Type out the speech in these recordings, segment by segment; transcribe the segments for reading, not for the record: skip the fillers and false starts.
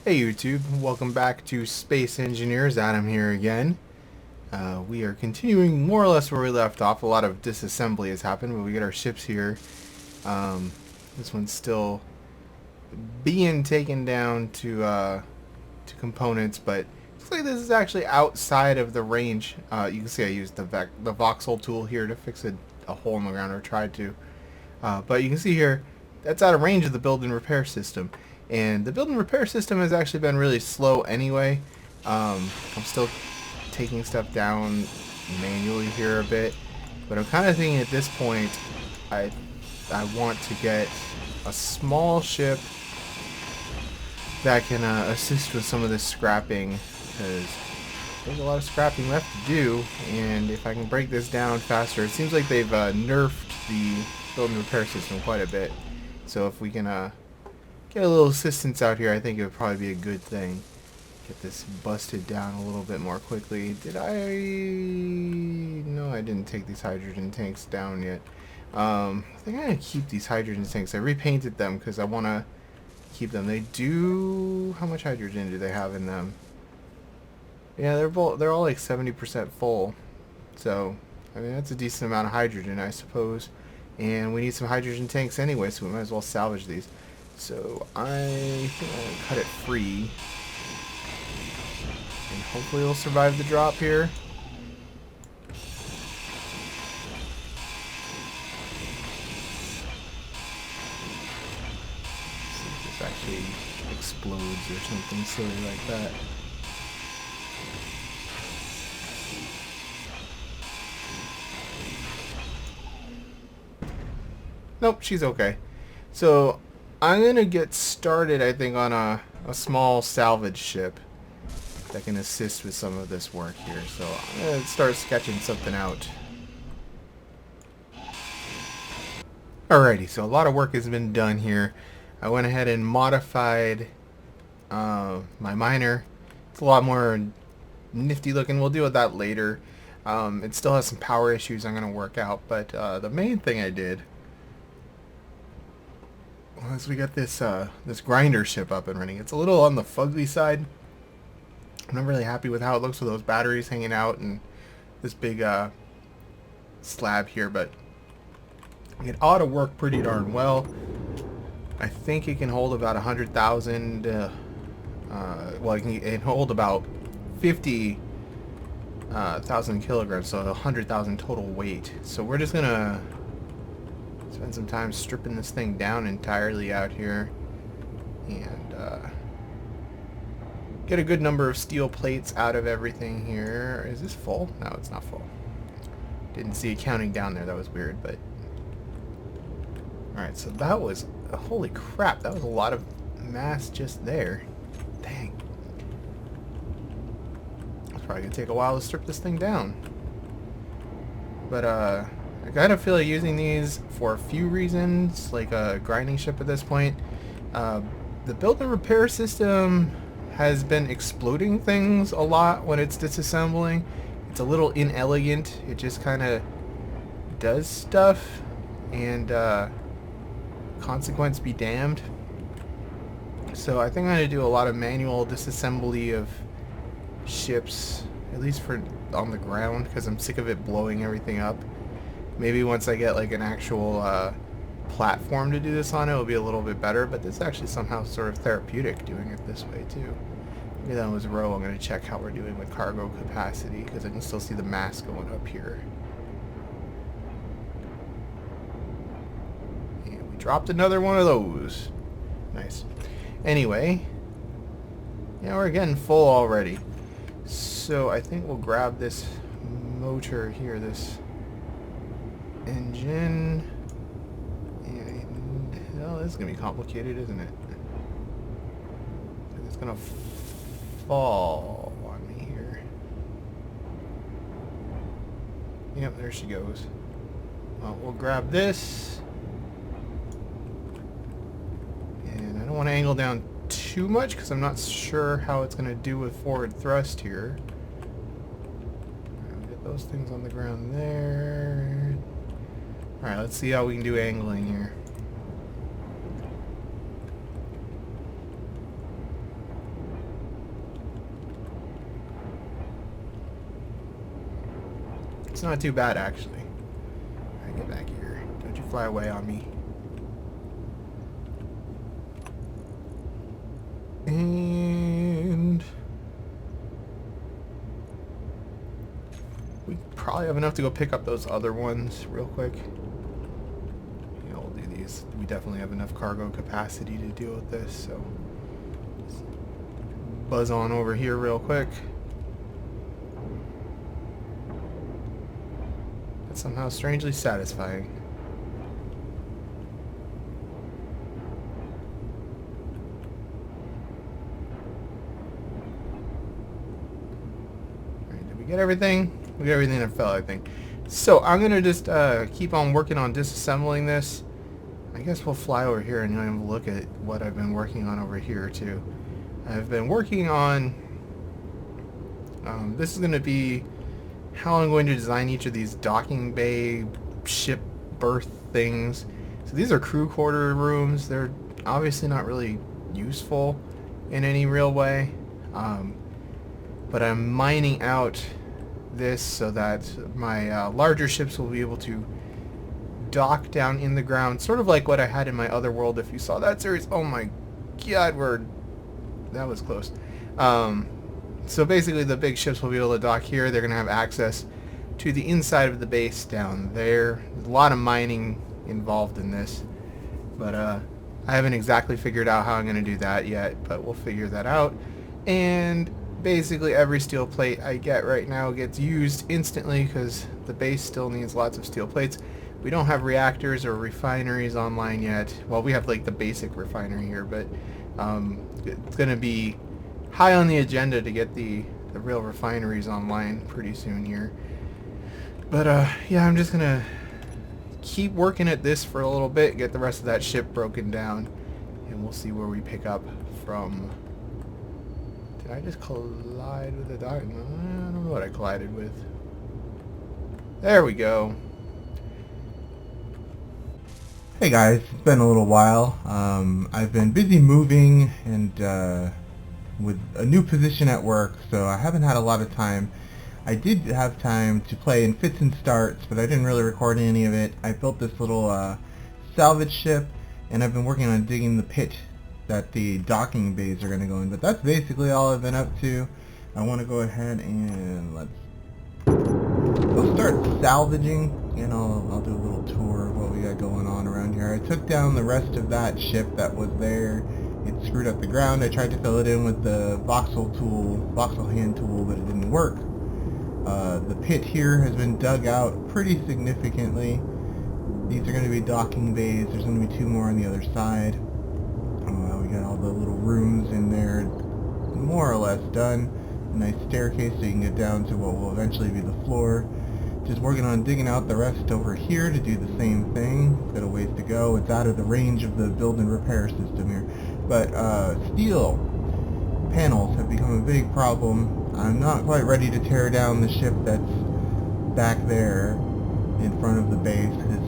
Hey YouTube, welcome back to Space Engineers. Adam here again. We are continuing more or less where we left off. A lot of disassembly has happened, but we get our ships here. This one's still being taken down to components, but looks like this is actually outside of the range. You can see I used the voxel tool here to fix a hole in the ground, or tried to. But you can see here, that's out of range of the build and repair system. And the build and repair system has actually been really slow anyway. I'm still taking stuff down manually here a bit. But I'm kind of thinking at this point, I want to get a small ship that can assist with some of this scrapping, because there's a lot of scrapping left to do. And if I can break this down faster, it seems like they've nerfed the build and repair system quite a bit. So if we can get a little assistance out here, I think it would probably be a good thing. Get this busted down a little bit more quickly. Did I? No, I didn't take these hydrogen tanks down yet. I think I'm gonna keep these hydrogen tanks. I repainted them because I want to keep them. They do. How much hydrogen do they have in them? Yeah, they're all like 70% full. So, I mean, that's a decent amount of hydrogen, I suppose. And we need some hydrogen tanks anyway, so we might as well salvage these. So I think I'm going to cut it free. And hopefully it'll survive the drop here. See if this actually explodes or something silly like that. Nope, she's okay. So I'm gonna get started, I think, on a small salvage ship that can assist with some of this work here. So I'm gonna start sketching something out. Alrighty, so a lot of work has been done here. I went ahead and modified my miner. It's a lot more nifty looking. We'll deal with that later. It still has some power issues I'm gonna work out, but the main thing I did as we got this this grinder ship up and running. It's a little on the fugly side. I'm not really happy with how it looks with those batteries hanging out and this big slab here, but it ought to work pretty darn well. I think it can hold about 100,000. Well, it can hold about 50,000 kilograms, so 100,000 total weight. So we're just gonna spend some time stripping this thing down entirely out here and get a good number of steel plates out of everything here. Is this full? No, it's not full. Didn't see it counting down there. That was weird, but alright, so that was holy crap, that was a lot of mass just there. Dang. It's probably gonna take a while to strip this thing down. But I kind of feel like using these for a few reasons, like a grinding ship at this point. The build and repair system has been exploding things a lot when it's disassembling. It's a little inelegant. It just kind of does stuff, and consequence be damned. So I think I'm going to do a lot of manual disassembly of ships, at least for on the ground, because I'm sick of it blowing everything up. Maybe once I get like an actual platform to do this on, it'll be a little bit better, but this is actually somehow sort of therapeutic doing it this way too. Maybe that was row. I'm going to check how we're doing with cargo capacity, because I can still see the mass going up here. And we dropped another one of those. Nice. Anyway, yeah, we're getting full already. So I think we'll grab this motor here, this engine, and oh, this is gonna be complicated, isn't it? It's gonna fall on me here. Yep, there she goes. Well, we'll grab this, and I don't want to angle down too much because I'm not sure how it's gonna do with forward thrust here. I'll get those things on the ground there. Alright, let's see how we can do angling here. It's not too bad, actually. Alright, get back here. Don't you fly away on me. And we probably have enough to go pick up those other ones real quick. Yeah, we'll do these. We definitely have enough cargo capacity to deal with this, so let's buzz on over here real quick. That's somehow strangely satisfying. Get everything? We got everything that fell, I think. So I'm gonna just keep on working on disassembling this. I guess we'll fly over here and have a look at what I've been working on over here too. I've been working on this is gonna be how I'm going to design each of these docking bay ship berth things. So these are crew quarter rooms. They're obviously not really useful in any real way, but I'm mining out this so that my larger ships will be able to dock down in the ground, sort of like what I had in my other world. If you saw that series, oh my god, that was close. So basically the big ships will be able to dock here. They're going to have access to the inside of the base down there. There's a lot of mining involved in this, but I haven't exactly figured out how I'm going to do that yet, but we'll figure that out. And basically every steel plate I get right now gets used instantly because the base still needs lots of steel plates. We don't have reactors or refineries online yet. Well, we have like the basic refinery here, but it's going to be high on the agenda to get the real refineries online pretty soon here. But yeah, I'm just going to keep working at this for a little bit, get the rest of that ship broken down, and we'll see where we pick up from. Did I just collide with the dock? I don't know what I collided with. There we go. Hey guys, it's been a little while. I've been busy moving and with a new position at work, so I haven't had a lot of time. I did have time to play in fits and starts, but I didn't really record any of it. I built this little salvage ship, and I've been working on digging the pit that the docking bays are going to go in, but that's basically all I've been up to. I want to go ahead and let's start salvaging, and I'll do a little tour of what we got going on around here. I took down the rest of that ship that was there. It screwed up the ground. I tried to fill it in with the voxel hand tool, but it didn't work. The pit here has been dug out pretty significantly. These are going to be docking bays. There's going to be 2 more on the other side. We got all the little rooms in there more or less done. A nice staircase so you can get down to what will eventually be the floor. Just working on digging out the rest over here to do the same thing. It's got a ways to go. It's out of the range of the build and repair system here. But steel panels have become a big problem. I'm not quite ready to tear down the ship that's back there in front of the base, because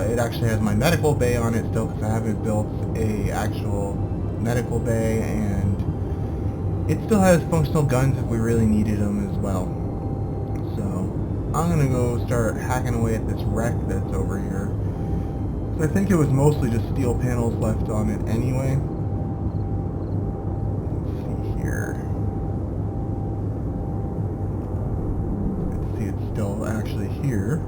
it actually has my medical bay on it still, because I haven't built a actual medical bay, and it still has functional guns if we really needed them as well. So I'm gonna go start hacking away at this wreck that's over here. So I think it was mostly just steel panels left on it anyway. Let's see here. Let's see, it's still actually here.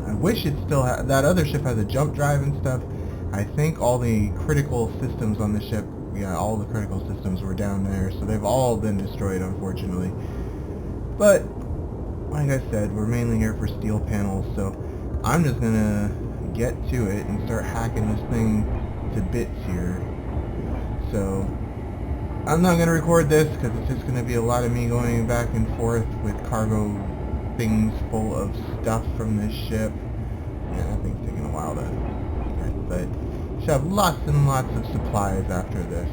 I wish it still had, that other ship has a jump drive and stuff. I think all the critical systems on the ship, yeah, all the critical systems were down there, so they've all been destroyed, unfortunately. But like I said, we're mainly here for steel panels, so I'm just gonna get to it and start hacking this thing to bits here. So I'm not gonna record this because it's just gonna be a lot of me going back and forth with cargo things full of stuff from this ship. Yeah, that thing's taking a while to get, but should have lots and lots of supplies after this.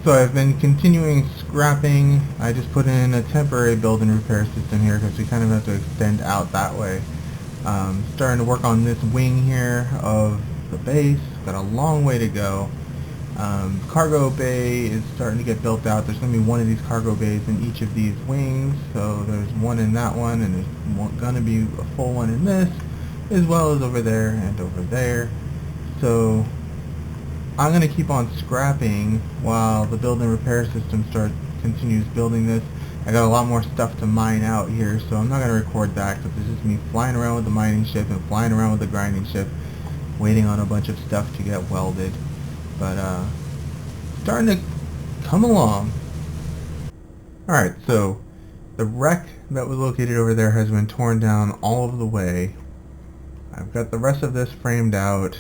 So I've been continuing scrapping. I just put in a temporary build and repair system here because we kind of have to extend out that way. Starting to work on this wing here of the base. Got a long way to go. Cargo bay is starting to get built out. There's going to be one of these cargo bays in each of these wings. So there's one in that one, and there's going to be a full one in this, as well as over there and over there. So I'm going to keep on scrapping while the build and repair system continues building this. I got a lot more stuff to mine out here, so I'm not going to record that because it's just me flying around with the mining ship and flying around with the grinding ship, waiting on a bunch of stuff to get welded. But starting to come along. Alright, so the wreck that was located over there has been torn down all of the way. I've got the rest of this framed out.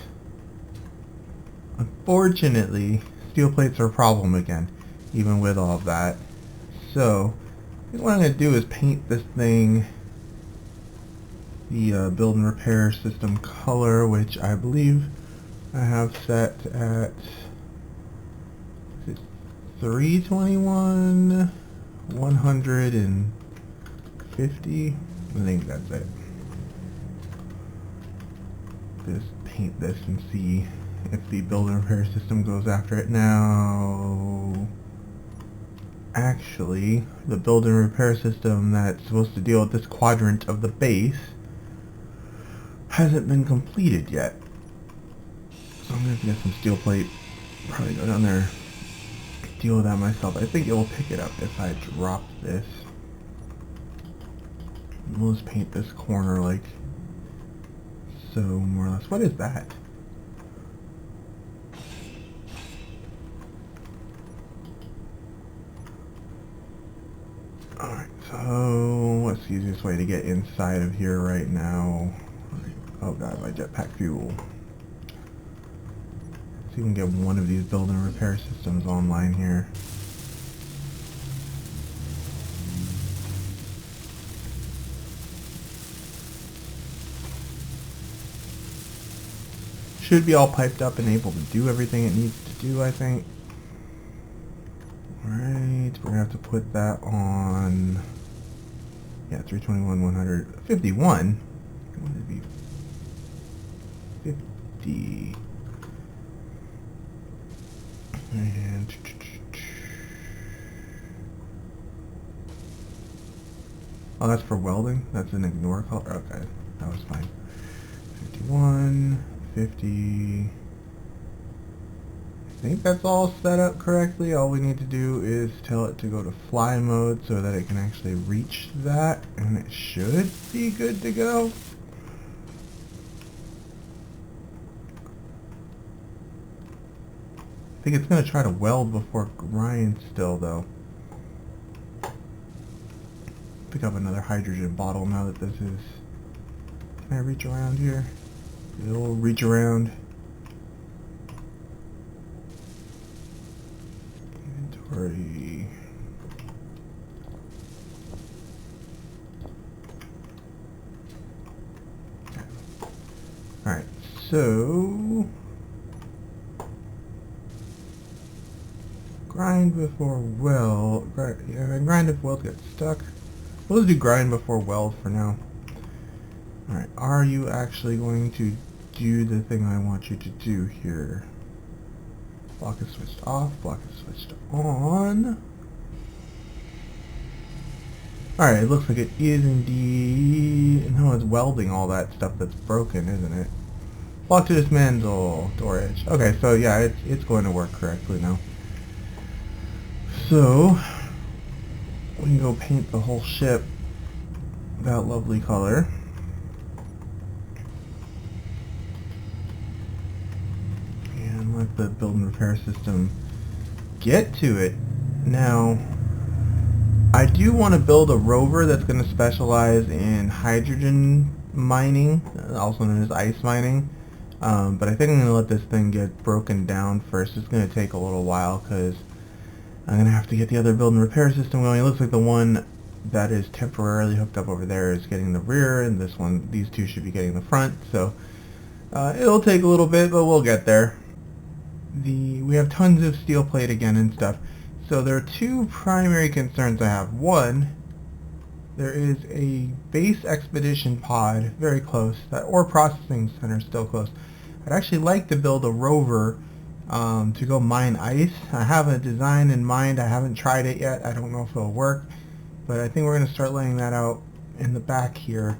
Unfortunately, steel plates are a problem again, even with all of that. So, I think what I'm going to do is paint this thing the build and repair system color, which I believe I have set at 321, 150. I think that's it. Just paint this and see if the build and repair system goes after it. Now, actually, the build and repair system that's supposed to deal with this quadrant of the base hasn't been completed yet. So I'm going to get some steel plate, probably go down there, deal with that myself. I think it will pick it up if I drop this. We'll just paint this corner like so, more or less. What is that? Alright, so what's the easiest way to get inside of here right now? Oh god, my jetpack fuel. Let's see if we can get one of these build and repair systems online here. Should be all piped up and able to do everything it needs to do, I think. Alright, we're gonna have to put that on, yeah, 321, 151. What would it be? 50. And oh, that's for welding? That's an ignore color? Okay, that was fine. 51, 50. I think that's all set up correctly. All we need to do is tell it to go to fly mode so that it can actually reach that, and it should be good to go. I think it's going to try to weld before grind still, though. Pick up another hydrogen bottle now that this is... Can I reach around here? It'll reach around. Inventory. Alright, so... Grind before weld. Yeah, grind if weld gets stuck. We'll just do grind before weld for now. Alright, are you actually going to do the thing I want you to do here? Block is switched off, block is switched on. Alright, it looks like it is indeed... No, it's welding all that stuff that's broken, isn't it? Block to dismantle, door edge. Okay, so yeah, it's going to work correctly now. So, we can go paint the whole ship that lovely color. And let the build and repair system get to it. Now, I do want to build a rover that's going to specialize in hydrogen mining, also known as ice mining. But I think I'm going to let this thing get broken down first. It's going to take a little while because I'm going to have to get the other build and repair system going. It looks like the one that is temporarily hooked up over there is getting the rear, and this one, these two should be getting the front. So it'll take a little bit, but we'll get there. We have tons of steel plate again and stuff. So there are two primary concerns I have. One, there is a base expedition pod very close, that ore processing center is still close. I'd actually like to build a rover to go mine ice. I have a design in mind. I haven't tried it yet. I don't know if it'll work, but I think we're going to start laying that out in the back here.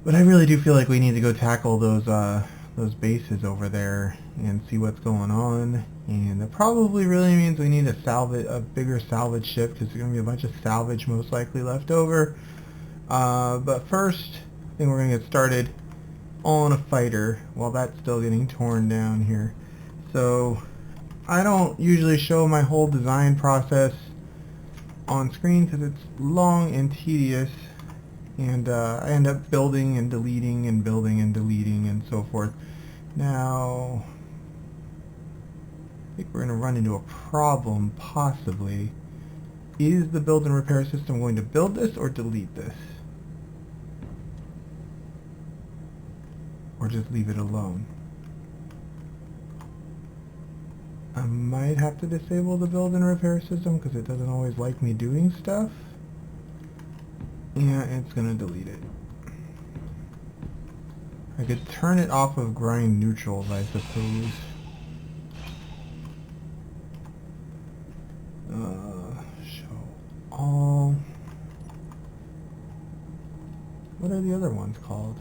But I really do feel like we need to go tackle those bases over there and see what's going on. And that probably really means we need a bigger salvage ship, because there's going to be a bunch of salvage most likely left over. But first, I think we're going to get started on a fighter while that's still getting torn down here. So I don't usually show my whole design process on screen because it's long and tedious, and I end up building and deleting and building and deleting and so forth. Now, I think we're going to run into a problem, possibly. Is the build and repair system going to build this or delete this? Or just leave it alone? I might have to disable the build and repair system because it doesn't always like me doing stuff. Yeah, it's going to delete it. I could turn it off of grind neutrals, I suppose. Show all. What are the other ones called?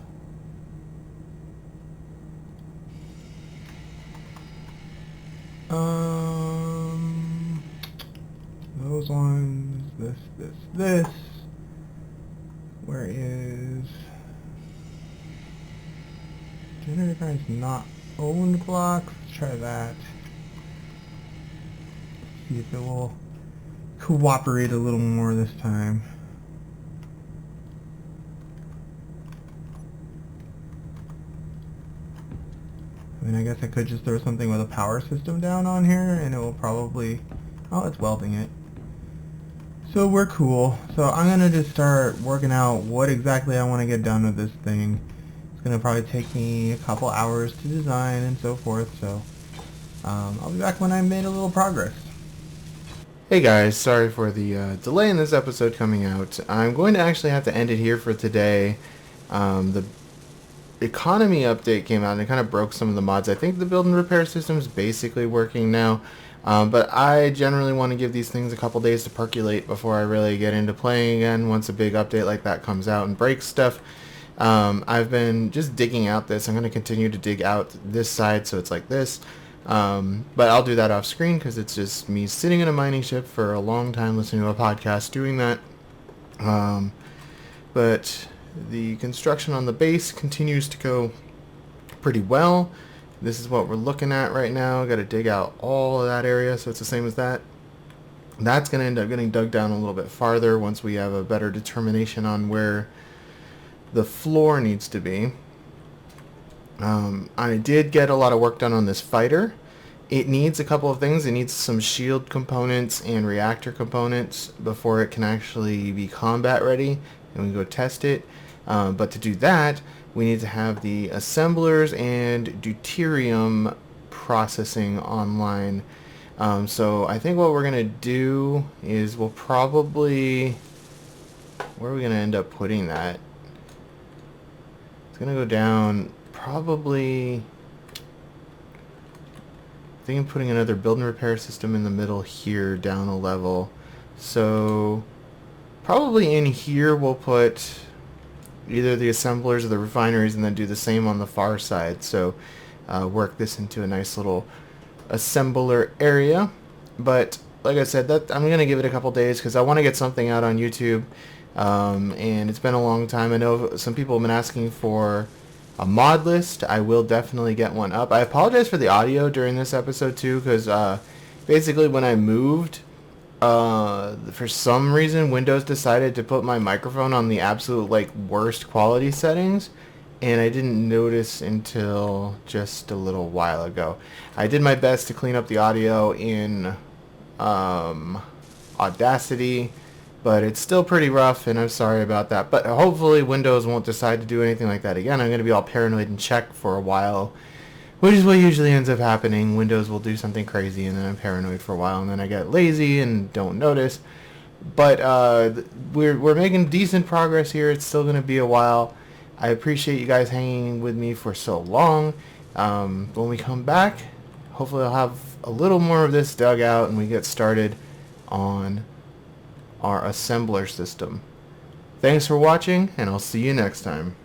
Those ones, this. Where is generator grinds not owned blocks? Let's try that. See if it will cooperate a little more this time. I mean, I guess I could just throw something with a power system down on here and it will probably... Oh, it's welding it. So we're cool. So I'm going to just start working out what exactly I want to get done with this thing. It's going to probably take me a couple hours to design and so forth. So I'll be back when I've made a little progress. Hey guys, sorry for the delay in this episode coming out. I'm going to actually have to end it here for today. The economy update came out and it kind of broke some of the mods. I think the build and repair system is basically working now, but I generally want to give these things a couple days to percolate before I really get into playing again once a big update like that comes out and breaks stuff. I've been just digging out this. I'm going to continue to dig out this side so it's like this, but I'll do that off screen because it's just me sitting in a mining ship for a long time listening to a podcast doing that. But the construction on the base continues to go pretty well. This is what we're looking at right now. Got to dig out all of that area, so it's the same as that. That's going to end up getting dug down a little bit farther once we have a better determination on where the floor needs to be. I did get a lot of work done on this fighter. It needs a couple of things. It needs some shield components and reactor components before it can actually be combat ready, and we can go test it. But to do that, we need to have the assemblers and deuterium processing online. So I think what we're going to do is we'll probably... Where are we going to end up putting that? It's going to go down probably... I think I'm putting another build and repair system in the middle here, down a level. So probably in here we'll put either the assemblers or the refineries and then do the same on the far side. So work this into a nice little assembler area. But like I said, that I'm going to give it a couple days because I want to get something out on YouTube. And it's been a long time. I know some people have been asking for a mod list. I will definitely get one up. I apologize for the audio during this episode too, because basically when I moved, for some reason Windows decided to put my microphone on the absolute worst quality settings, and I didn't notice until just a little while ago. I did my best to clean up the audio in Audacity, but it's still pretty rough, and I'm sorry about that. But hopefully Windows won't decide to do anything like that again. I'm going to be all paranoid and check for a while, which is what usually ends up happening. Windows will do something crazy, and then I'm paranoid for a while, and then I get lazy and don't notice. But we're making decent progress here. It's still going to be a while. I appreciate you guys hanging with me for so long. When we come back, hopefully I'll have a little more of this dug out and we get started on our assembler system. Thanks for watching, and I'll see you next time.